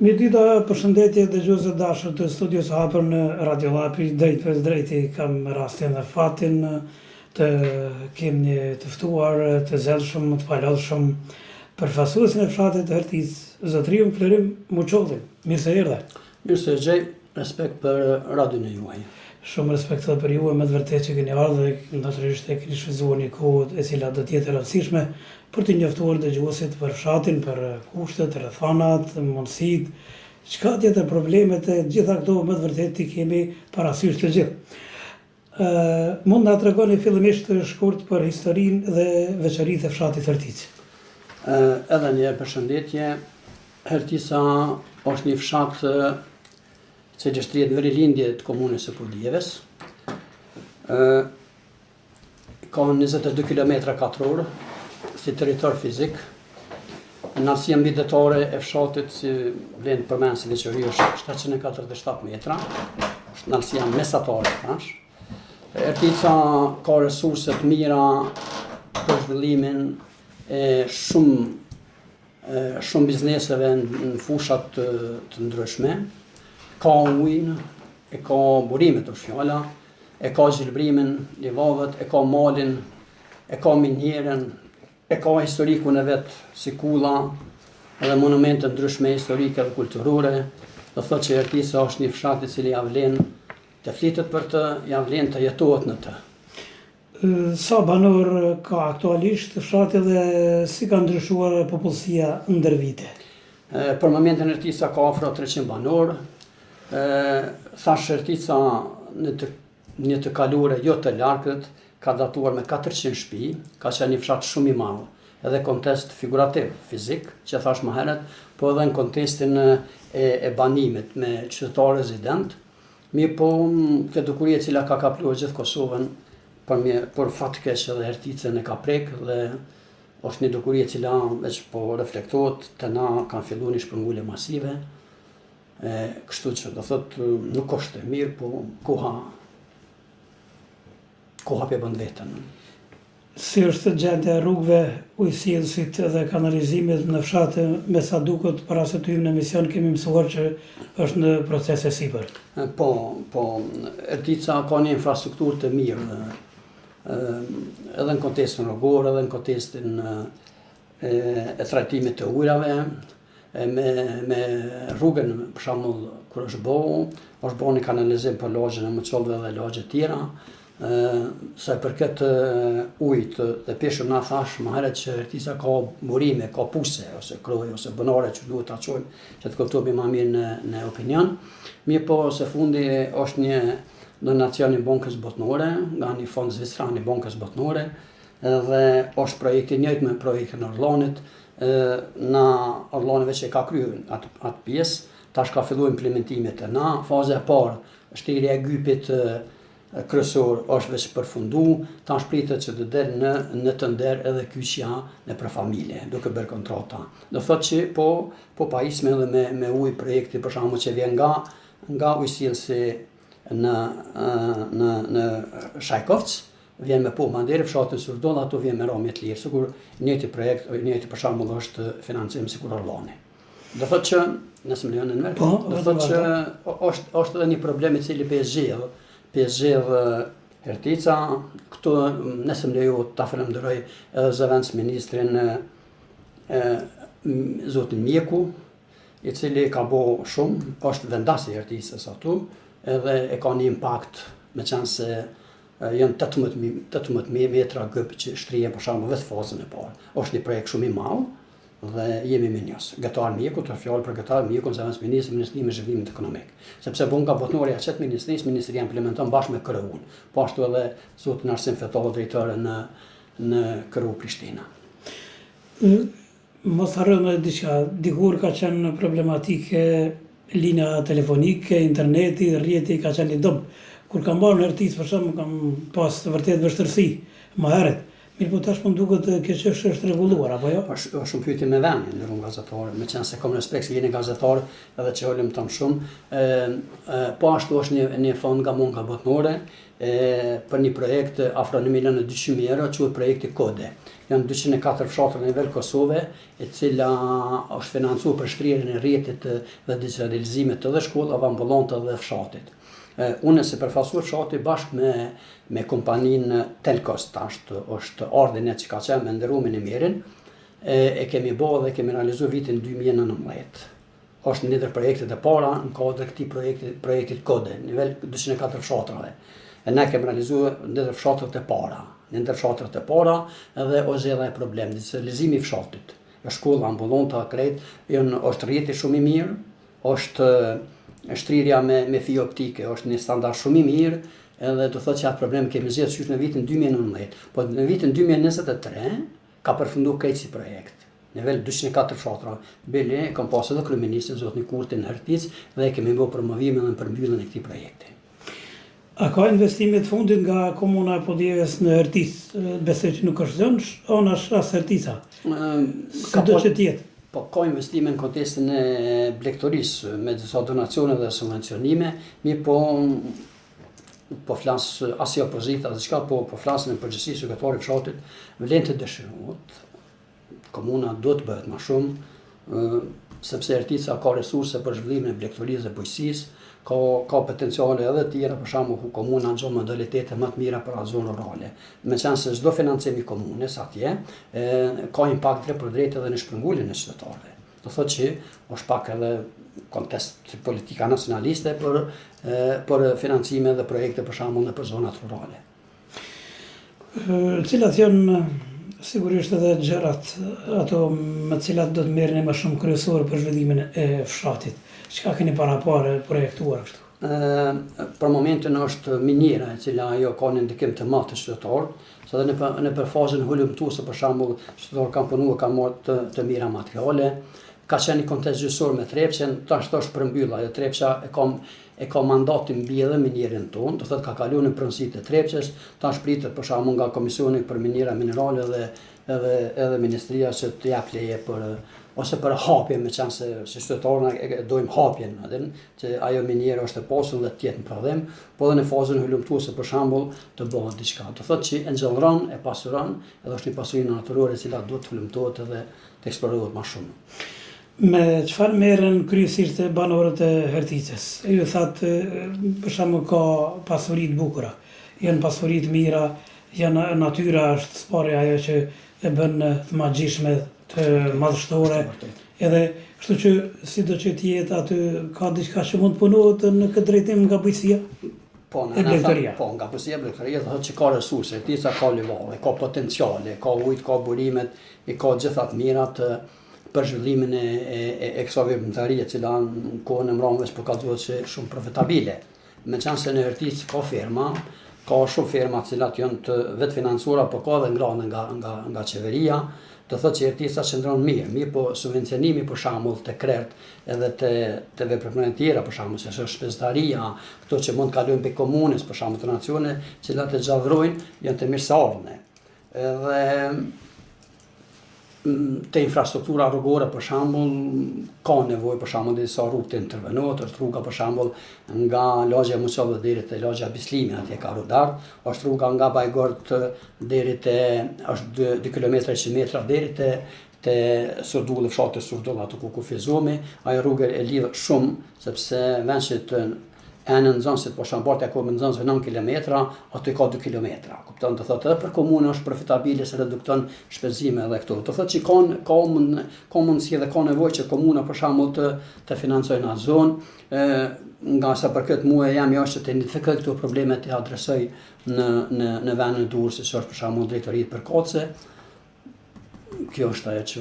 Mirdita, përshëndetje dëgjuesve dashur të studios hapur në Radio Llapi, drejt për drejti kam rastin dhe fatin të kem një të ftuar, të zellshëm, të palodhshëm, përfaqësuesin e fshatit të Herticë, zotëriun Florim Muçolli. Mirë se erdhe. Mirë se gjej, respekt për radion e juaj. Shumë respekt edhe për ju, me të vërtetë që keni ardhur dhe natyrisht e keni shfrytzuar një kohë e cila do të jetë e rëndësishme për të njoftuar dëgjuesit për fshatin, për kushtet, rrethanat, mundësitë, çka tjetër problemet e gjitha këto me të vërtetë i kemi parasysh të gjithë. Mund na tregoni fillimisht shkurt për historinë dhe veçoritë e fshatit Herticë. Edhe një përshëndetje. Hertica është një fshat që gjestrihet në verilindje të komunës së Purdijeves. Ka 22 km2 si territor fizik. Narësia mbydetare e fshatit, si vlen përmend si veçori, është 747 metra. Është narësia mesatare, thash. Hertica ka resurse të mira për zhvillimin e shumë bizneseve në fushat të ndryshme. Ka ujin, e ka burimet është fjala, e ka gjelbrimin, livavet, e ka malin, e ka minjerën, e ka historikun e vetë, si kulla, edhe monumente ndryshme historike dhe kulturore. Do thotë që Hertica është një fshat i cili ja vlen të flitet për të, ja vlen të jetohet në të. Sa banor ka aktualisht fshati dhe si ka ndryshuar popullsia ndër vite? Për momentin Hertica ka afro 300 banor. Thash Hertica një të kalure jo të largët ka datuar me 400 shtëpi, ka qenë një fshat shumë i madh, edhe kontest figurativ, fizik, që thash më herët, po edhe në kontestin e banimit me qytetar rezident. Mirë po, kjo dukuri e cila ka kapluar gjithë Kosovën, por fat keq edhe Herticën e ka prek dhe është një dukuri e cila veç po reflektohet të na kanë filluar një shpërngulje masive. Kështu që do thotë nuk është e mirë, po koha pe bën vetën. Si është gjendja e rrugëve, ujësillësit dhe kanalizimit në fshat, me sa duket para se të hyjmë në emision kemi mësuar që është në proces e sipër. Po, Hertica ka një infrastrukturë të mirë, edhe në kontestin rrugor, edhe në kontestin e trajtimit të ujrave, me rrugën, për shembull, kur është bëu një kanalizim për lagjën e Muçollëve dhe lagje tjera. Sa i përket ujit dhe peshëm na thash më herët që Hertica ka burime, ka puse ose kroje ose banore që duhet ta çojmë që të kuptojmë më mirë në opinion. Mirë po së fundi është një donacion i Bankës Botnore, nga një fond zvicran i Bankës Botnore, dhe është projekti i njëjtë me projektin e Orllonit. Na Orlloni veç e ka kryer atë pjesë, tash ka filluar implementimet e na. Faza e parë, shtirja e gypit kryesor është veç përfundu, tash pritet që të delë në të nder edhe kyçja nëpër familje, duke bërë kontrata. Do thotë që po pajisme edhe me ujë projekti për shkakun që vjen nga ujësillësi në Shajkovc, vjen me po mandere fshatin Surdoll, ato vjen me ramje të lirë, sikur njëjti projekt, njëjti për shembull është financim sikur Orlloni. Do thotë që nëse më lejon në merr, do thotë që është edhe një problem i cili zgjedh Hertica. Këtu nëse më lejo ta falenderoj edhe zëvendës ministrin zotin Mjeku, i cili ka bëu shumë, është vendasi i Herticës atu, edhe e ka një impakt, meqense janë 18.000 metra gyp që shtrihen për shembull vetë fazën e parë. Është një projekt shumë i madh dhe jemi minjos. Gatar Mjeku, të fjalë për Gatar Mjeku, zëvendës Ministri i Zhvillimit Ekonomik. Sepse Banka Botnore ja çet ministria implementon bashkë me KRU-n. Po ashtu edhe zotin Arsim Fetolla, drejtori në KRU Prishtina. Mos harrojmë diçka, dikur ka qenë problematike linja telefonike, interneti, rrjeti ka qenë i dobët. Kur kam marrë në Herticë, për shembull, kam pas vërtet vështirësi më herët. Mirë po tash më duket kjo çështje është rregulluar apo jo? Është një pyetje me vendin në rrugë gazetare, me qenë se kam respekt se jeni gazetar edhe që holëm tam shumë. Po ashtu është një fond nga Monka Botnore për një projekt afro 1.200.000 euro, quhet projekti Kode. Janë 204 fshatra në nivel Kosove, e cila është financuar për shtrirjen e rrjetit dhe digitalizimit të dhe shkollave ambulante dhe fshatit. Unë si përfaqësues fshati bashkë me kompaninë Telkos, është ardhin e që ka qenë me ndërrumin e mirin, e kemi bërë dhe kemi realizuar vitin 2019. Është një ndër projektet e para në kodrë këtij projektit Kode, nivel 204 fshatrave. E ne kemi realizuar ndër fshatrat e para. Në ndër fshatrat e para edhe o zgjedhja e problemit, digitalizimi i fshatit. Shkolla ambulante krejt, është rrjeti shumë i mirë, është shtrirja me fije optike, është një standard shumë i mirë, edhe do thotë që atë problem kemi zgjedhur qysh në vitin 2019, po në vitin 2023 ka përfunduar krejt si projekt. Nivel 204 fshatra. Bile kam pasur edhe kryeministin zotni Kurtin Hertic dhe kemi bërë promovimin dhe përmbylljen e këtij projekti. A ka investime të fundit nga komuna e Podjevës në Hertic? Besoj që nuk është zënë, është as Hertica. Sido që tjetë. Po ka investime në kontekstin e blegtorisë me disa donacione dhe subvencionime, po flas as i opozita as çka, po flasim në përgjithësi sekretari i fshatit, vlen të dëshirohet. Komuna do të bëhet më shumë, sepse Hertica ka resurse për zhvillimin e blegtorisë dhe bujqësisë, ka potenciale edhe tjera, për shembull ku komuna gjon modalitete më të mira për atë zonë rurale. Meqense se çdo financim i komunës atje ka impakt drejt edhe në shpërnguljen e qytetarëve. Do thotë që është pak edhe kontest politika nacionaliste për financime dhe projekte për shembull në zonat rurale. Cilat janë sigurisht edhe gjërat ato me cilat do të merreni më shumë kryesor për zhvillimin e fshatit? Çka keni parapare projektuar kështu? Për momentin është miniera, e cila ajo ka një ndikim të madh të qytetarët, se edhe në për fazën hulumtuese për shembull, qytetarët kanë punuar, kanë marrë të mira materiale, ka qenë një kontest gjyqësor me Trepçën, tash është përmbyll ajo Trepça e ka mandatin mbi edhe minierin tonë, do thotë ka kaluar në pronësitë e Trepçës, tash pritet për shembull nga Komisioni për Minera Minerale dhe edhe Ministria që të jap leje ose për hapje, me qenë se qytetarët dojmë hapjen, që ajo miniera është e pasur dhe të jetë në prodhim, po edhe në fazën hulumtuese për shembull të bëhet diçka. Do thotë që e nxjerron, e pasuron, edhe është një pasuri natyrore e cila duhet të hulumtohet edhe të eksplorohet më shumë. Me çfarë merren kryesisht banorët e Herticës? Ju thatë për shembull ka pasuri të bukura, janë pasuri të mira, natyra është spari ajo që e bën të magjishme, të madhështore, edhe kështu që sido që t'jetë aty ka diçka që mund të punohet në këtë drejtim nga bujqësia e blegtoria. Po, nga bujqësia e blegtoria do thotë që ka resurse, Hertica ka livare, ka potenciale, ka ujë, ka burimet, i ka gjitha të mirat për zhvillimin e kësaj veprimtarie, e cila në kohën e mbrëmjes po ka duhet që shumë profitabile. Meqense në Herticë ka shumë ferma të cilat janë të vetë financuara, po ka edhe ngrane nga qeveria. Do thotë që Hertica qëndron mirë, po subvencionimi për shembull të krert edhe të veprave tjera, për shembull se është shpesdaria, këto që mund të kalojnë pe komunës, për shembull donacione, që ata të gjallërojnë, janë të mirëseardhme. Edhe te infrastruktura rrugore për shembull ka nevojë për shembull disa rrugë të intervenohet, është rruga për shembull nga lagja e Muçave deri te lagja e Bislimi, atje ka rrugdar, është rruga nga Bajgort deri te është 2 kilometra 100 metra deri te Surdulli, fshati Surdull aty ku kufizohemi, ajo rrugë e lidh shumë sepse vend që të në Nxënësit, po Shambartja ka në Nxënësve 9 kilometra, aty ka 2 kilometra. Kupton, do thotë edhe për komunë është profitabile se redukton shpenzime edhe këto. Do thotë që ka mundësi dhe ka nevojë që komuna për shembull të financojnë atë zonë, nga sa për këtë muaj jam jashtë që të identifikoj këto probleme të adresoj në vendin e Durrësit, si është për shembull drejtoritë për Koce. Kjo është ajo që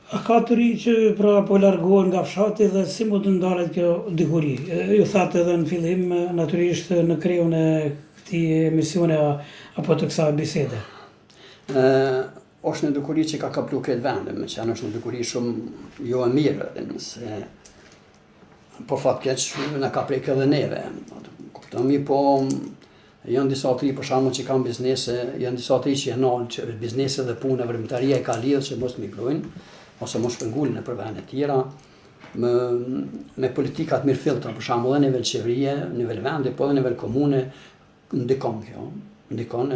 A ka të ri që pra po largohen nga fshati dhe si mund të ndalet kjo dikuri? Ju thatë edhe në fillim natyrisht në krejun e këtij emisioni apo të kësaj bisede. Është një dikuri që ka kaplu këtë vendin, me që është një dikuri shumë jo e mirë, nëse po fatkeq na ka prek edhe neve. Kuptomi, po Janë disa tri për shembull që kanë biznese, janë disa tri që janë që biznese dhe puna vërmëtaria e ka lidhë që mos migrojnë, ose mos shpëngullin në për vende tjera, me politikat mirë filtra, për shembull edhe nivel qeverie, nivel vendi, po edhe nivel komune, ndikon kjo. Ndikon,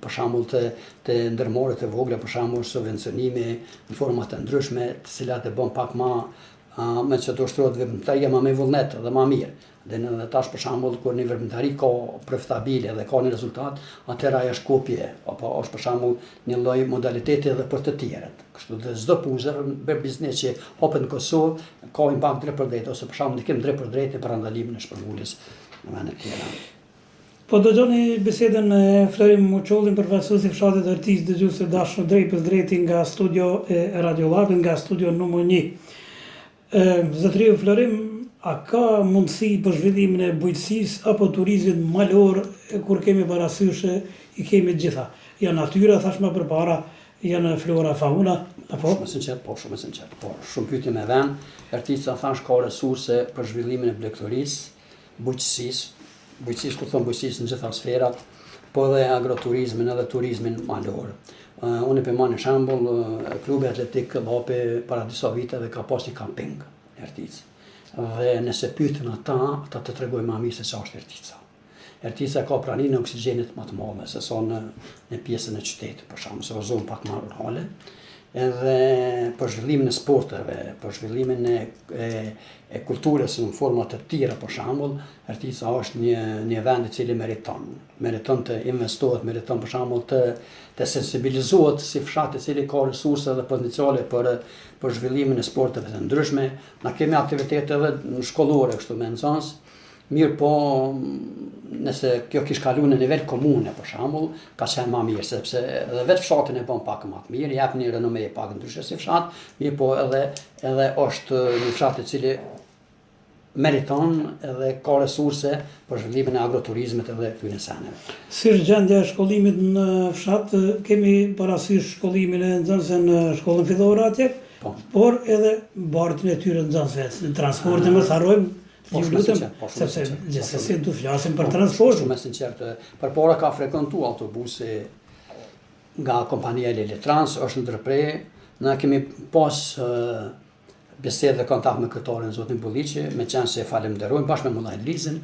për shembull të ndërmarrjet e vogla, për shembull subvencionime në forma të ndryshme, të cilat e bën pak me që të ushtrohet veprimtaria më vullnet dhe më mirë. Dhe në tash për shembull kur një veprimtari ka profitabile dhe ka një rezultat, atëherë ajo është kopje, apo është për shembull një lloj modaliteti edhe për të tjerët. Kështu dhe çdo punë për biznes që hapet në Kosovë ka impakt drejt për drejt, ose për shembull ndikim drejt për drejt për ndalimin e shpërnguljes në vende të tjera. Po dëgjoni bisedën me Florim Muçollin, përfaqësues i fshatit Artis, dëgjues të dashur, drejt për drejt nga studio e Radio Llap, nga studio numër 1. Zotëriu Florim, a ka mundësi për zhvillimin e bujqësisë apo turizmit malor kur kemi parasysh i kemi të gjitha? Janë natyra, thash më përpara, janë flora, fauna, apo? Shumë sinqert. Po, shumë pyetje me vend. Artica thash ka resurse për zhvillimin e blegtorisë, bujqësisë, kur thon bujqësisë në gjitha sferat, po edhe agroturizmin edhe turizmin malor. Unë për marrë një shembull, klubi atletik Llapi para disa viteve ka pas një kamping në Articë. Dhe nëse pyetën ata të tregojnë më mirë se çfarë është Artica. Artica ka praninë e oksigjenit më të madhe se sa në pjesën e qytetit, për shembull, se zonë pak më rurale. Edhe për zhvillimin e sporteve, për zhvillimin e kulturës në forma të tjera, për shembull, Artica është një vend i cili meriton të investohet, meriton për shembull të sensibilizohet si fshat i cili ka resurse dhe potenciale për zhvillimin e sporteve të ndryshme. Na kemi aktivitete edhe shkollore kështu me nxënës. Mirë po, nëse kjo kish kalu në nivel komune, për shembull, ka qenë më mirë, sepse edhe vetë fshatin e bën pak më të mirë, jep një renome pak ndryshe si fshat, mirë po edhe është një fshat i cili meriton edhe ka resurse për zhvillimin e agroturizmit edhe këtyre seneve. Si është gjendja e shkollimit në fshat? Kemi parasysh shkollimin e nxënësve në shkollën fillore atje, por edhe bartin e tyre nxënësve, në transportin mos harrojmë. Sepse gjithsesi du flasim për transport. Shumë sinqert, përpara ka frekuentuar autobusi nga kompania Leletrans, është ndërprer. Ne kemi pas bisedë dhe kontakt me kryetarin zotin Bulliqi, me qenë se falenderojmë bashkë me Mullajt Lizin,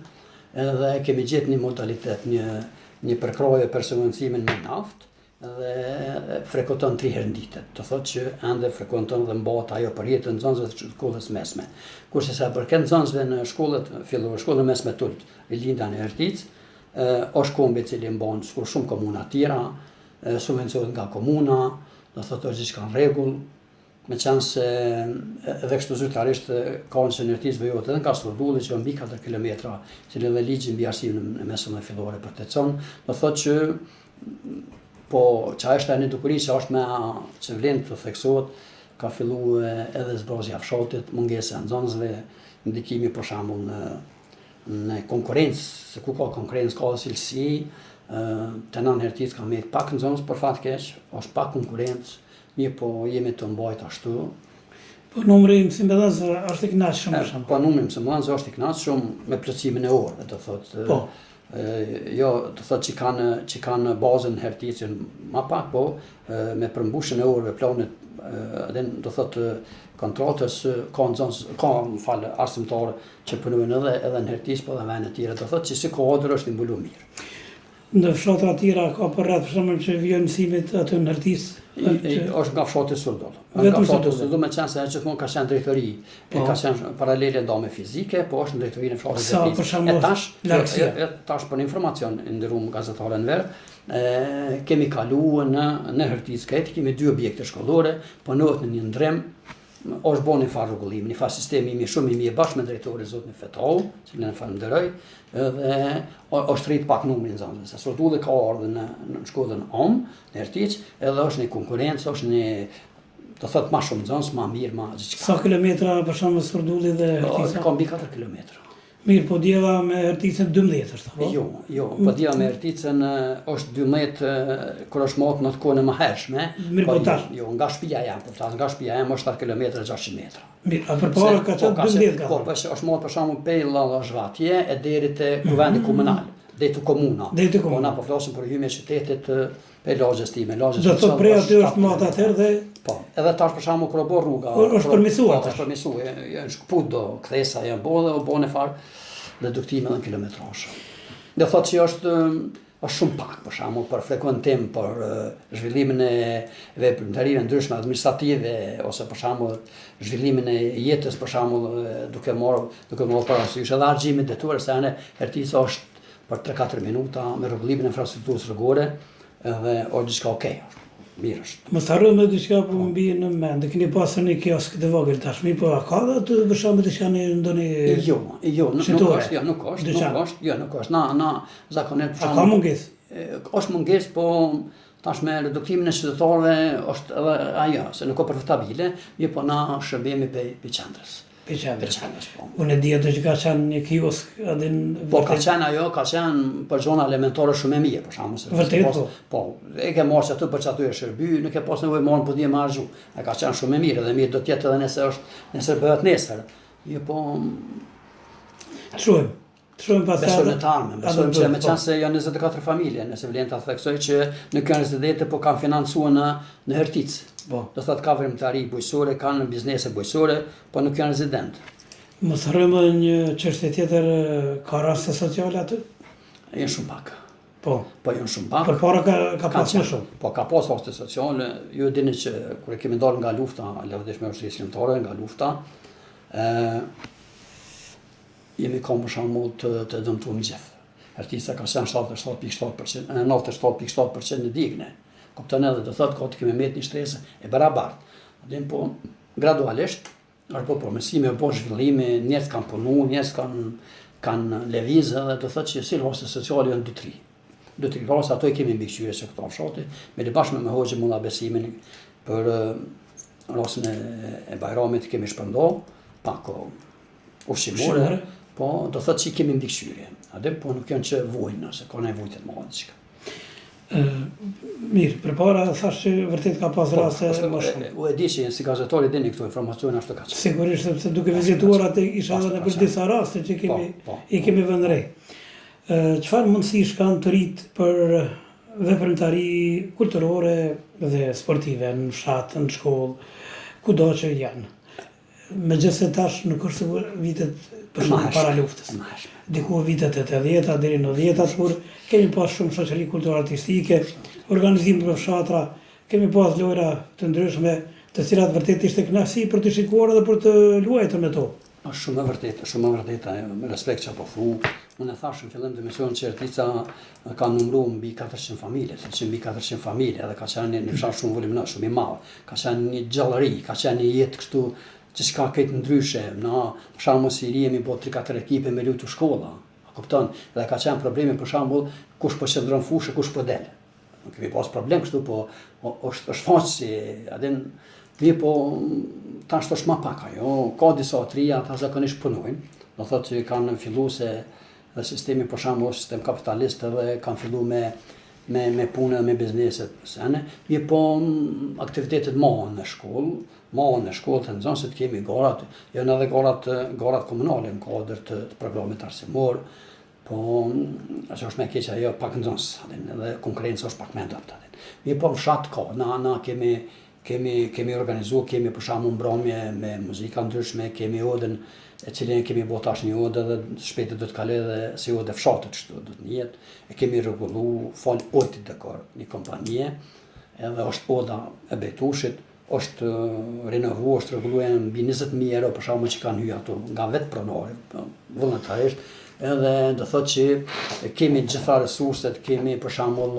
edhe kemi gjetë një modalitet, një përkraje për subvencimin me naftë, dhe frekuenton 3 herë në ditë. Të thotë që ende frekuenton dhe mbahet ajo për jetën e nxënësve të shkollës mesme. Kurse sa përket nxënësve në shkollat fillore, shkollën mesme Tult, Rilinda në Erticë, është kombi i cili mban shumë komuna të tjera, subvencionohet nga komuna, do thotë është diçka në rregull. Meqense se edhe kështu zyrtarisht ka në Erticë bëjohet edhe nga Surdulli që mbi 4 kilometra, cili edhe ligji mbi arsimin e mesme fillore protekcion, do thotë që po që është e një dukuri që është me që vlen të theksohet, ka fillu edhe zbrozja fshatit, mungesa e nxënësve, ndikimi për shembull në konkurrencë, se ku ka konkurrencë ka cilësi, të nënë Erticë ka me pak nxënës për fat keq, është pak konkurrencë, mirë po jemi të mbajt ashtu. Po numri mësimdhënësve është i kënaqshëm për shembull. Po numri mësimdhënësve është i kënaqshëm me plotësimin e orëve, do thotë. Po. Jo, të thotë që kanë bazën në Erticën më pak, po me përmbushjen e orëve planet, edhe do thotë kontratës ka arsimtarë që punojnë edhe në Erticë, po edhe në vende të tjera, do thotë që si kuadër është i mbuluar mirë. Në fshatra të tjera ka për rreth për shembull që vjen mësimit aty në Erticë. Është nga fshati Surdull. Nga fshati Surdull, me qenë se gjithmonë ka qenë drejtori, ka qenë paralele ndame fizike, po është në drejtorinë e fshatit të Erticës. E tash për informacion ndërum gazetarën ver, kemi kaluar në Erticë këtë, kemi 2 objekte shkollore, punohet në një ndrim, është bën një farë rregullim, një farë sistemi shumë i mirë bashkë me drejtorin zotin Fetau, cilin e falenderoj, dhe është rrit pak numri nxënësve. Se Surdulli ka ardhur në shkollën në Erticë, edhe është një konkurrencë, është një do thotë më shumë nxënës, më mirë, më gjithçka. Sa kilometra për shembull Surdulli dhe Ertica? Ka mbi 4 kilometra. Mirë, po djeva me Erticën 12 është, apo? Jo, po djeva me Erticën është 12 kur është marrë në të kohën e mëhershme. Mirë, po tash. Jo, nga shtëpia jam, po tash nga shtëpia jam është 4 kilometra 600 metra. Mirë, a përpara ka qenë 12 Po, është marrë për shembull pe Llallazhvatje e deri te kuvendi komunal. Deri te komuna. Po na po flasim për hyrjen e qytetit për lagjes time. Do të thotë prej aty është mata atëherë dhe po, edhe tash për shkakun kur bo rruga. Është përmirësuar. Është përmirësuar. Janë shkput do kthesa janë bë dhe u bën far reduktime dhe kilometrazh. Do thotë që është shumë pak për shkakun për frekuentim për zhvillimin e veprimtarive ndryshme administrative ose për shkakun zhvillimin e jetës për shkakun duke marrë parasysh edhe argjimin detyruar se janë Ertica është për 3-4 minuta me rregullimin e infrastrukturës rrugore edhe është diçka okay. Mirë është. Mos harrojmë diçka po më bie në mend. Keni pasur një kiosk të vogël tashmë, po a ka atë për shembull diçka në ndonjë Jo, nuk është. Na zakonisht ka mungesë. Është mungesë, po tash me reduktimin e qytetarëve është edhe ajo, se nuk ka profitabile, po na shërbemi pe qendrës. Pe qendrës, po. Unë e di atë që ka qenë një kiosk, po ka qenë për zona elementare shumë e mirë, për shkakun. Vërtet, po. E ke marrë aty për çaty e shërby, nuk e pas nevojë marrë po di më argju. E ka qenë shumë e mirë dhe mirë do të jetë edhe nëse bëhet nesër. Jo po Shumë pastaj. Besojmë që me qenë se janë 24 familje, nëse vlen ta theksoj që nuk janë rezidente, po kanë financuar në Hertic. Do thotë ka veprimtari bujqësore, kanë biznese bujqësore, po nuk janë rezident. Mos harrojmë një çështje tjetër, ka raste sociale aty? Janë shumë pak. Po janë shumë pak. Përpara ka pas më shumë. Po ka pas raste sociale, ju dini që kur kemi dalë nga lufta, lëvdishme ushtrisë kombëtare, nga lufta, jemi ka për shembull të dëmtuar gjithë. Hertica ka qenë 97.7% në digne. Kupton edhe do thotë ka të kemi met një shtresë e barabartë. Dhe po gradualisht është po përmirësime, po zhvillime, njerëz kanë punu, njerëz kanë lëvizë dhe do thotë që si raste sociale janë 2-3. 2-3 raste ato i kemi mbikëqyrje se këto fshati, me bashkë me Hoxhën Mulla Besimin për rastin e Bajramit kemi shpërndar pak ushqimore. Po, do thotë që i kemi mbikëqyrje. Atë po nuk janë që vojnë, se ka nevojë të mëdha diçka. Mirë, përpara thash që vërtet ka pas raste më shumë. U e di që si gazetari dini këto informacione ashtu ka qenë. Sigurisht sepse duke vizituar atë isha edhe në për disa raste që i kemi vënë re. Çfarë mundësish kanë të rritë për veprimtari kulturore dhe sportive në fshat, në shkollë, kudo që janë? Megjithëse tash nuk është sigur vitet për shkak para luftës. Diku vitet 80-ta deri në 90-ta kur kemi pas shumë shoqëri kulturore artistike, organizime për fshatra, kemi pas lojra të ndryshme, të cilat vërtet ishte kënaqësi për të shikuar dhe për të luajtur me to. Është shumë e vërtetë, me respekt që po thu. Unë e thash në fillim të emisionit që Ertica ka numëruar mbi 400 familje, sepse mbi 400 familje edhe ka qenë një fshat shumë voluminor, shumë i madh. Ka qenë një gjallëri, ka qenë një jetë kështu që s'ka këtë ndryshe, për shembull si jemi po 3-4 ekipe me luajtur shkolla, kupton? Dhe ka qenë probleme për shembull kush po qëndron fushë, kush po del. Nuk kemi pas problem kështu, po është faqe si adin po tash është më pak ajo, ka disa trija ata zakonisht punojnë, do thotë që kanë filluar se sistemi për shembull sistem kapitalist edhe kanë filluar me punë dhe me bizneset sene, po aktivitetet në shkollë të nxënësit kemi garat, janë edhe garat komunale në kuadër të programit arsimor, po që është me keq ajo pak nxënës, edhe konkurenca është pak më ndopt. Po në fshat ka, na kemi organizuar, kemi për shembull mbrëmje me muzika ndryshme, kemi odën e cilën kemi bërë tash një odë dhe shpejt do të kaloj edhe si odë fshatit kështu do të jetë. E kemi rregulluar fal Oti Dekor, një kompanie, edhe është oda e Betushit, është renovuar, është rregulluar mbi 20.000 euro për shkakun që kanë hyrë ato nga vetë pronari, vullnetarisht, edhe do thotë që kemi gjitha resurset, kemi për shembull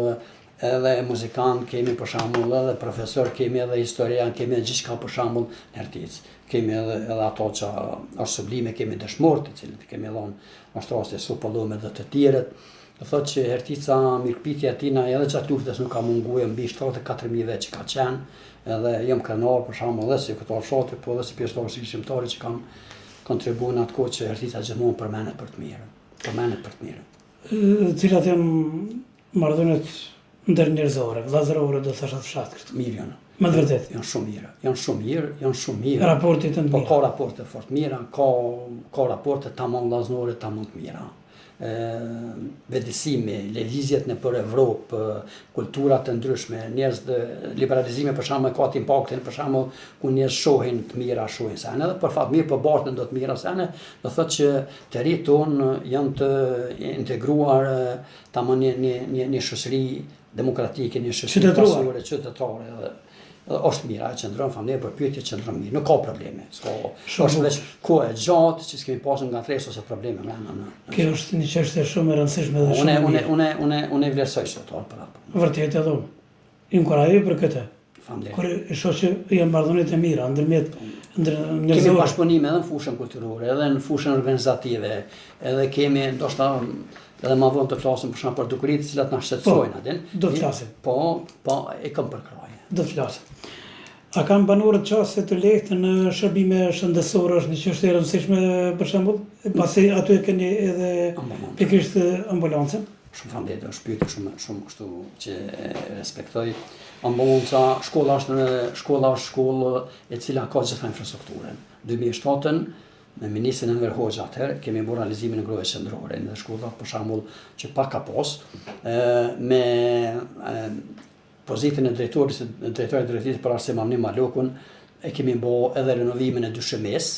edhe muzikant, kemi për shembull edhe profesor, kemi edhe historian, kemi edhe gjithçka për shembull në Ertic. Kemi edhe ato që është sublime, kemi dëshmorët, të cilët kemi dhënë mashtroste supollume dhe të tjerët. Do thotë që Ertica mirëpritja e tina edhe gjatë luftës nuk ka munguar mbi 74.000 vjet që ka qenë, edhe jam krenar për shembull edhe si këto fshate, po edhe si pjesëtarë shqiptare që kanë kontribuar në atë kohë që Ertica gjithmonë përmendet për të mirën. Cilat janë marrëdhëniet ndërnjerëzore, vëllazërore do thashë fshat këtu. Mirë janë. Me vërtet. Janë shumë mirë. Raportet të mira. Po ka raporte fort mira, ka raporte tamam vëllazërore, tamam të mira. vetësimi, lëvizjet në për Evropë, kulturat të ndryshme, njerëz të liberalizimi për shembull ka të impaktin për shembull ku njerëz shohin të mira, shohin se edhe për fat mirë po bartën do të mira se do thotë që të rinjtë tonë janë të integruar tamam një shoqëri demokratike, një shoqëri pasore, qytetare edhe është mirë, ajo qëndron familje për pyetje qëndron mirë, nuk ka probleme. Është veç kohë e gjatë që s'kemi pasur nga stres ose probleme në. Kjo është një çështje shumë e rëndësishme dhe shumë. Unë vlerësoj sot për atë. Vërtet edhe unë. Inkurajoj për këtë. Faleminderit. Kur e shoh që janë marrëdhëniet e mira ndërmjet njerëzve. Kemi bashkëpunime edhe në fushën kulturore, edhe në fushën organizative, edhe kemi ndoshta edhe më vonë të flasim për shkak për dukuritë të cilat na shqetësojnë atë. Do të flasim. Po e kam për krahje. Do të flasim. A kanë banorët çaste të lehtë në shërbime shëndetësore, është një çështje e rëndësishme për shembull, pasi aty e keni edhe pikërisht ambulancën? Shumë faleminderit, është pyetje shumë kështu që e respektoj. Ambulanca, shkolla është shkollë e cila ka gjithë infrastrukturën. 2007-ën me ministrin Enver Hoxha atëherë kemi bërë realizimin e ngrohjes qendrore në shkolla për shembull që pak ka pas me pozitën e drejtorit drejtorisë për Arsim Amni Malokun e kemi bërë edhe renovimin e dyshemesë,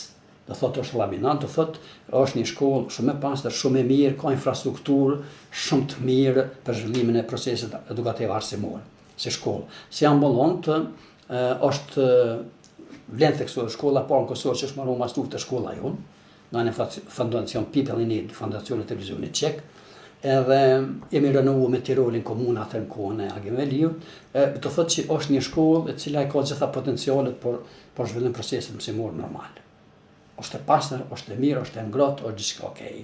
do thotë është laminat, do thotë është një shkollë shumë e pastër, shumë e mirë, ka infrastrukturë shumë të mirë për zhvillimin e procesit edukativ arsimor, si shkollë. Si ambulant është vlen theksuar shkolla parë në Kosovë që është marrë mas të shkolla jonë, nga një fondacion People in Need, fondacion e televizionit çek. Edhe jemi renovuar me Tirolin komuna atë në kohën e Agimeliut, do thotë që është një shkollë e cila ka gjitha potencialet për zhvillim procesit mësimor normal. Është e pastër, është e mirë, është e ngrohtë, është gjithçka okay.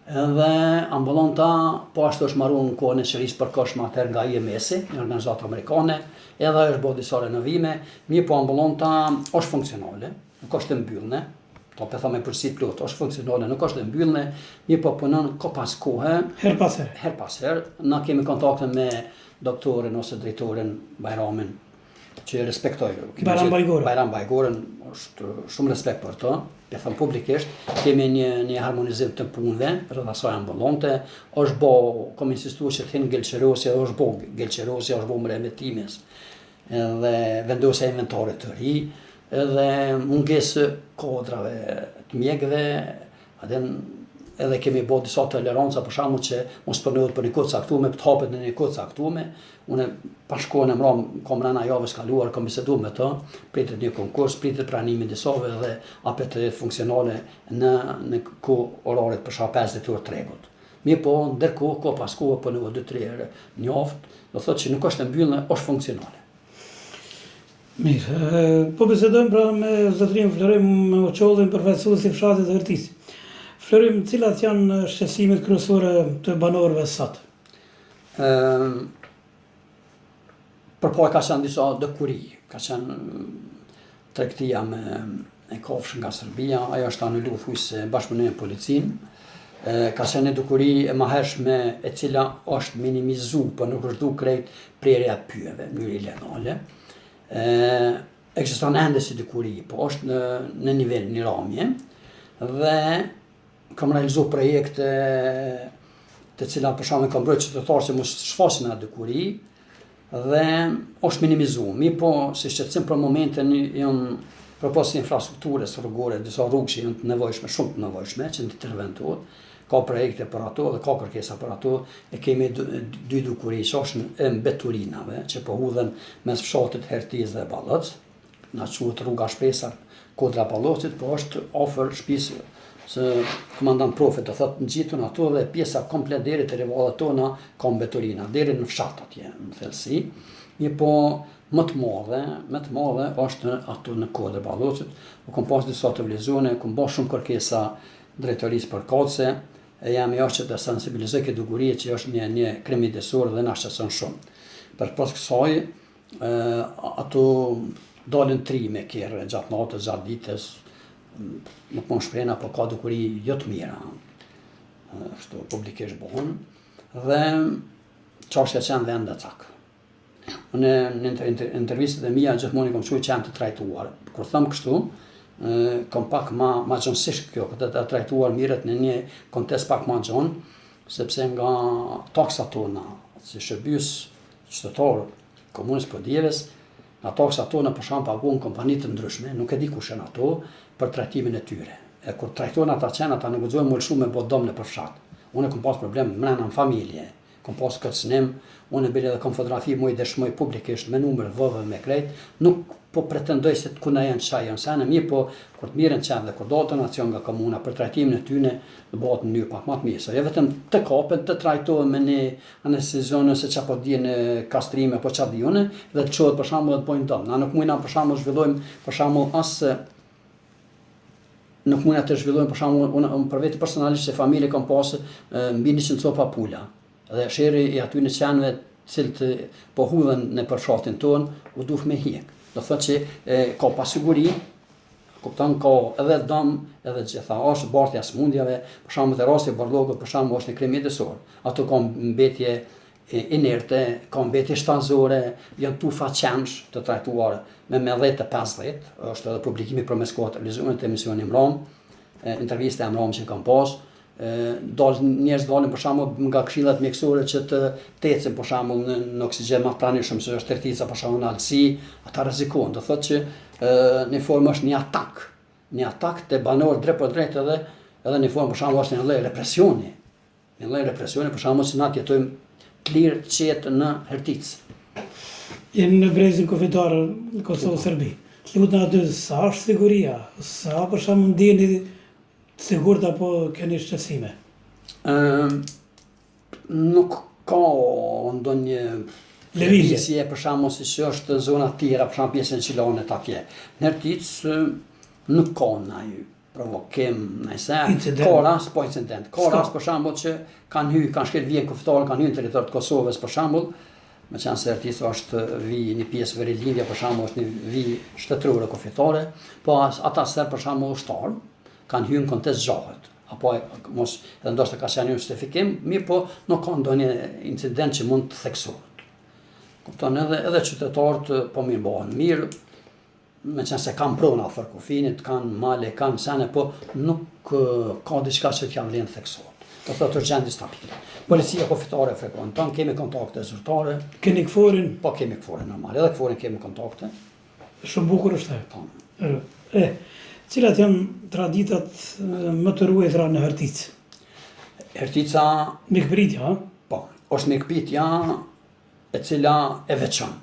Edhe ambulanta po ashtu është marrë në kohën e Shërisë përkohshme atëherë nga IMS-i, një organizatë amerikane, edhe është bërë disa renovime, mirë po ambulanta është funksionale, nuk është e mbyllne. Po për thame përsi plot, është funksionale, nuk është e mbyllne, mirë po punon ka pas kohë. Her pas herë. Na kemi kontakte me doktorin ose drejtorin Bajramin, që e respektoj. Bajram Bajgoren, është shumë respekt për to. Për thëmë publikisht, kemi një harmonizim të punëve, rreth asaj ambulante, është bo, kom insistuar që të hinë gelqerosja, është bo mremetimes, edhe vendosja inventarit të ri, edhe mungesë kodrave të mjekëve, edhe kemi bërë disa toleranca për shkakun që mos përnohet për një kohë caktuar, të hapet në një kohë caktuar. Unë pas shkohen e mram, kam rënë javës kaluar, kam biseduar me të, pritet një konkurs, pritet pranimin disave dhe apet të jetë funksionale në kohë orare për shkak 50 orë tregut. Mirë po, ndërkohë ka pas kohë po në 2-3 herë në javë, do thotë që nuk është e mbyllur, është funksionale. Mirë, po bisedojmë pra me zotrin Florim Oçollin, përfaqësuesi i fshatit të Ertis. Florim, cilat janë shqetësimet kryesore të banorëve sot? Përpoj ka qenë disa dëkuri, ka qenë tregtia me kafshë nga Serbia, ajo është anulluar thujse bashkëpunimi me policinë. Ka qenë një dukuri e mahershme e cila është minimizuar, por nuk është duke krejt prerja e pyjeve në mënyrë ilegale. Ekziston ende si dukuri, po është në nivel një ramje dhe kam realizuar projekte të cilat për shkakun kam bërë qytetarë që mos shfasin atë dukuri dhe është minimizuar. Mirë po, si shqetësim për momentin janë proposta infrastrukturës rrugore, disa rrugë që janë të nevojshme, shumë të nevojshme, që interventohet. Ka projekte për ato dhe ka kërkesa për ato, e kemi dy dukuri që është në mbeturinave, që po hudhen mes fshatit Hertiz dhe Ballëc, na quhet rruga Shpresar, kodra Ballocit, po është afër shtëpisë se komandant Profi do thotë ngjitun ato dhe pjesa komplet deri te rivallat tona ka mbeturina, deri në fshat atje në thellësi. Mirë po më të madhe është ato në kodër Ballocit, u kam pas disa të vlezone, kam bërë shumë kërkesa drejtorisë përkatëse, e jam i që të sensibilizoj këtë dukuri që është një krim midesor dhe na shqetëson shumë. Për pas kësaj, ato dalin trime kerë gjatë natës, gjatë ditës, nuk më shprehna, po ka dukuri jo të mira, ashtu publikisht bëhen, dhe çështja qenë dhe ende cak. Unë në intervistat e mia gjithmonë kam thënë që jam të trajtuar. Kur them kështu, kom pak ma gjënsisht kjo, këtë të trajtuar mirët në një kontekst pak ma gjën, sepse nga taksat tona, si shërbys qytetar komunës Podjeves, nga taksat tona për shkak paguhen kompani të ndryshme, nuk e di kush janë ato, për trajtimin e tyre. E kur trajtojnë ata qenë, ata nuk guxojnë më shumë me bë dom në përfshat. Unë kam pas problem mrena në familje, kam pas kërcënim, unë bile edhe kam fotografi më i dëshmoj publikisht me numër vëve me krejt, nuk po pretendoj se të kuna janë çaj janë sene, mirë po kur të mirën qenë dhe kur do të nacion nga komuna për trajtimin e tyne do bëhet në mënyrë pak më të mirë. Jo vetëm të kapen, të trajtohen me një anestezion se çapo dinë kastrime apo çfarë diune, dhe të çohet për shembull të bëjnë dom. Na nuk mundna për shembull zhvillojmë për shembull nuk mundna të zhvillojmë për shembull unë për vetë personalisht se familje kam pasë mbi 100 copa pula. Dhe sheri i aty në qenëve cilët po hudhen në përfshatin ton u duf me hjek. Do thotë që ka pasiguri, kupton ka edhe dëm, edhe gjitha, është bartja smundjave, për shembull te rasti barllogët, për shembull është në krim mjedisor. Ato kanë mbetje inerte, kanë mbetje shtanzore, janë tufa qenësh të trajtuara me 10-50, është edhe publikimi përmes kohë televizion të emisioni Mram, intervista e Mram që kam pas. Njerëz dalin për shembull nga këshillat mjekësore që të ecën për shembull në oksigjen më pranishëm se është tërtica për shembull në alësi, ata rrezikojnë. Do thotë që në formë është një atak te banorë drejt për drejt edhe në formë për shembull është një lloj represioni. Një lloj represioni për shembull që na jetojmë të lirë të qetë në Herticë. Jemi në brezin kufitar në Kosovë-Serbi. Lutem aty sa është siguria, sa për shembull ndjeni sigurt apo keni shqetësime? Nuk ka ndonjë lëvizje për shembull siç është zona të tjera, për shembull pjesën Qilanit atje. Në Herticë nuk ka ndonjë provokim, nëse ka rast po incident. Ka rast për shembull që kanë shkel vijën kufitar, kanë hyrë në territor të Kosovës për shembull, meqense se Hertica është një pjesë verilindja, për shembull është një vijë shtetërore kufitare, po ata ser për shembull ushtar kanë hyrë në kontest zgjahet, apo mos edhe ndoshta ka qenë një justifikim, mirë po nuk ka ndonjë incident që mund të theksohet. Kupton edhe qytetarët po mirëbohen mirë, meqense kanë prona afër kufinit, kanë male, kanë sene, po nuk ka diçka që t'ja vlen theksohet. Do thotë urgjenti stabile. Policia kufitare frekuenton, kemi kontakte zyrtare. Keni KFOR-in? Po kemi KFOR-in normal, edhe KFOR-in kemi kontakte. Shumë bukur është. Po. Cilat janë traditat më të ruajtura në Herticë? Hertica mikpritja, po, është mikpritja e cila e veçon.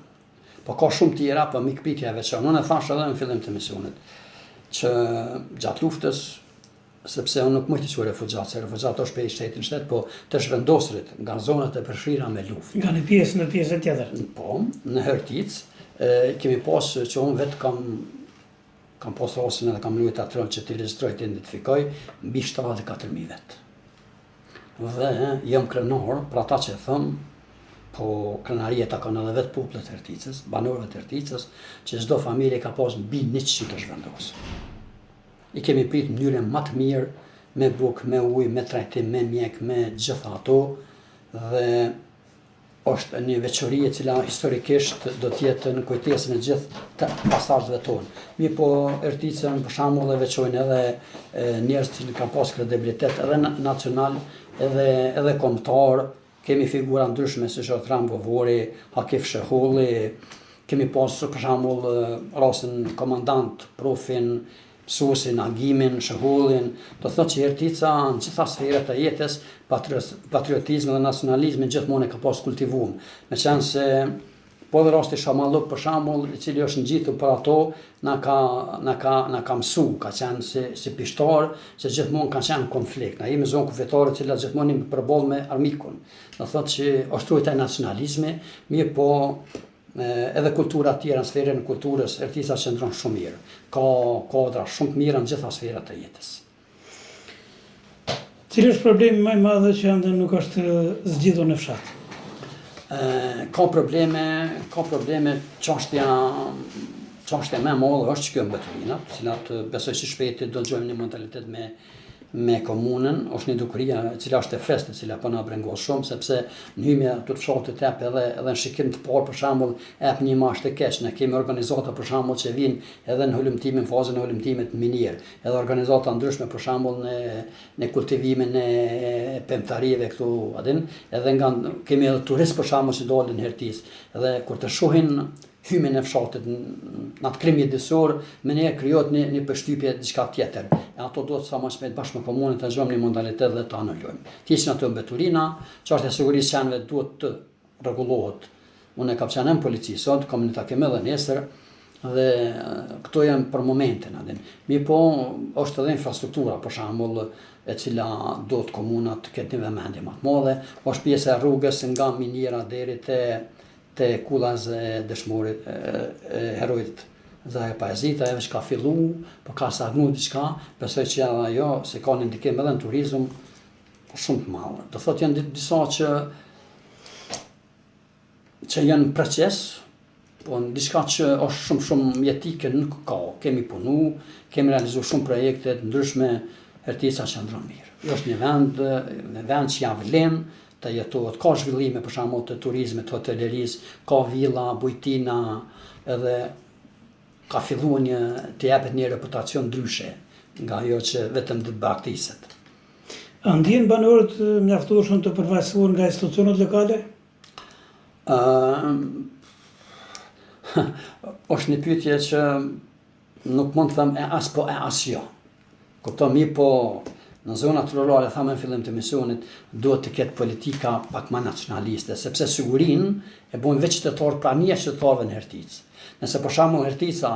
Po ka shumë tjera, po mikpritja e veçon. Unë e thash edhe në fillim të misionit që gjatë luftës, sepse unë nuk mund të quaj refugjat, se refugjat është prej shtetit në shtet, po të zhvendosrit nga zonat e përfshira me luftë. Nga një pjesë në pjesën tjetër. Po, në Herticë kemi pas që unë vetë kam pas rastin edhe kam luajtur atë që të regjistroj të identifikoj mbi 74.000 vet. Dhe jam krenar për ata që thëm, po krenaria ta kanë edhe vetë popullet të Herticës, banorëve të Herticës, që çdo familje ka pas mbi 100 të zhvendosur. I kemi prit në mënyrën më të mirë, me bukë, me ujë, me trajtim, me mjek, me gjitha ato, dhe është një veçori e cila historikisht do të jetë në kujtesën e gjithë të pasardhësve tonë. Mirë po Herticën për shembull e veçojnë edhe njerëz që kanë pas kredibilitet edhe nacional, edhe kombëtar. Kemi figura ndryshme si Shotram Govori, Hakif Shehulli, kemi pas për shembull rastin komandant Profin, Susin, Agimin, Shehullin. Do thotë që Hertica në gjitha sferat e jetës patriotizmi dhe nacionalizmi gjithmonë e ka pas kultivuar. Meqense po dhe rasti Shamalluk për shembull, i cili është ngjitur për ato, na ka mësu, ka qenë si pishtar, se gjithmonë kanë qenë konflikt. Na jemi zonë kufitare e cila gjithmonë jemi përballë me armikun. Do thotë që është trujta e nacionalizmi, mirë po edhe kultura tjera në sferën e kulturës, Hertica qëndron shumë mirë. Ka kodra shumë të mira në gjitha sferat e jetës. Cili është problemi më i madh që ende nuk është zgjidhur në fshat? Ka probleme çështja më e madhe është kjo mbetërinat, cilat besoj që shpejt do dëgjojmë një mentalitet me me komunën, është një dukuria e cila është e freskët, e cila po na brengos shumë, sepse në hymje të fshatit ep edhe në shikim të parë për shembull ep një imazh të keq. Ne kemi organizata për shembull që vinë edhe në hulumtimin, fazën e hulumtimit minier, edhe organizata ndryshme për shembull në kultivimin e pemtarive këtu adin, edhe kemi edhe turistë për shembull që dalin hertis, edhe kur të shohin hymin e fshatit në atë krim mjedisor, me ne krijohet një përshtypje diçka tjetër. E ato duhet sa më shpejt bashkë me komunën të zhvojmë një modalitet dhe të anulojmë. Të ishin ato mbeturina, çështja e sigurisë së qenëve duhet të rregullohet. Unë kam qenë në polici sot, kam një takim edhe nesër, dhe këto janë për momentin adin. Po është edhe infrastruktura, për shembull, e cila duhet komuna të ketë një vëmendje më të madhe, është pjesë e rrugës nga miniera deri te kulla e dëshmorit e herojit Zahe Pajezita, edhe që ka fillu, po ka stagnu diçka, besoj që ajo se ka një ndikim edhe në turizëm shumë të madh. Do thotë janë disa që janë proces, po në diçka që është shumë jetike nuk ka. Kemi punu, kemi realizuar shumë projekte të ndryshme, Hertica qëndron mirë. Është një vend që ja vlen të jetohet, ka zhvillime për shembull të turizmit, hotelerisë, ka villa, bujtina, edhe ka filluar të jepet një reputacion ndryshe nga ajo që vetëm të baktiset. A ndjen banorët mjaftueshëm të përfaqësuar nga institucionet lokale? Është një pyetje që nuk mund të them e as po e as jo. Kupton mi po në zonat rurale, thamë në fillim të misionit, duhet të ketë politika pak më nacionaliste, sepse sigurinë e bojnë veç qytetarët pra një qytetarëve në Herticë. Nëse për shembull Hertica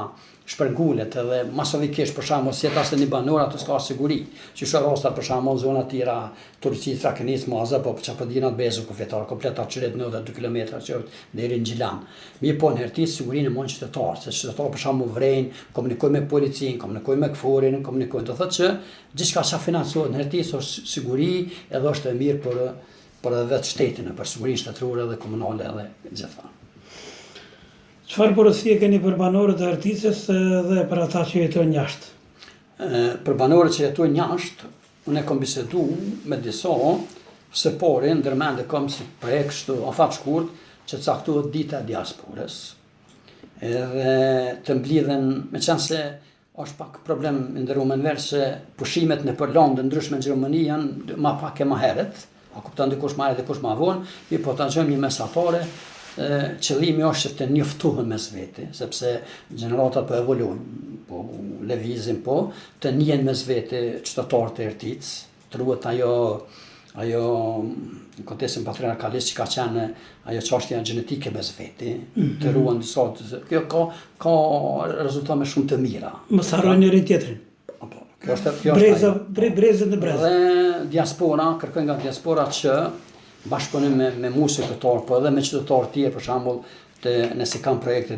shpërngulet edhe masovikisht për shembull si ata një banor ato s'ka siguri. Që shorosta për shembull zona të tjera Turqi, Trakenis, Moza, po Çapëdinat, Bezu, Kufetar, komplet atë 92 kilometra që deri në Gjilan. Po në Herticë sigurinë e mon qytetarët, se qytetarët për shembull vrejnë, komunikojnë me policinë, komunikojnë me KFOR-in, komunikojnë. Do thotë që gjithçka që financohet në Herticë është siguri edhe është e mirë për edhe vetë shtetin, për sigurinë shtetërore dhe komunale edhe gjitha. Çfarë porosie keni për banorët e Herticës dhe për ata që jetojnë jashtë? Për banorët që jetojnë jashtë, unë kam biseduar me disa se pori ndërmend kam si projekt kështu afat shkurt që caktohet dita e diasporës. Edhe të mblidhen, meqense është pak problem ndërruar në verë se pushimet në për lande ndryshme në Gjermani janë ma pak e ma heret, a kupton dikush ma herët dikush ma vonë, po ta gjejmë një mesatare. Qëllimi është që të njoftohen mes veti, sepse gjeneratat po evoluojnë, po lëvizin të njihen mes veti qytetarët e Herticës, të ruhet ajo në kontekstin patriarkalist që ka qenë ajo çështja gjenetike mes veti, të ruhen disa, kjo ka rezultame shumë të mira. Mos harrojnë njëri tjetrin. Brezët e brezë. Dhe diaspora, kërkojnë nga diaspora që bashkëpunim me musikëtar, po edhe me qytetarë tjerë, për shembull, nëse kanë projekte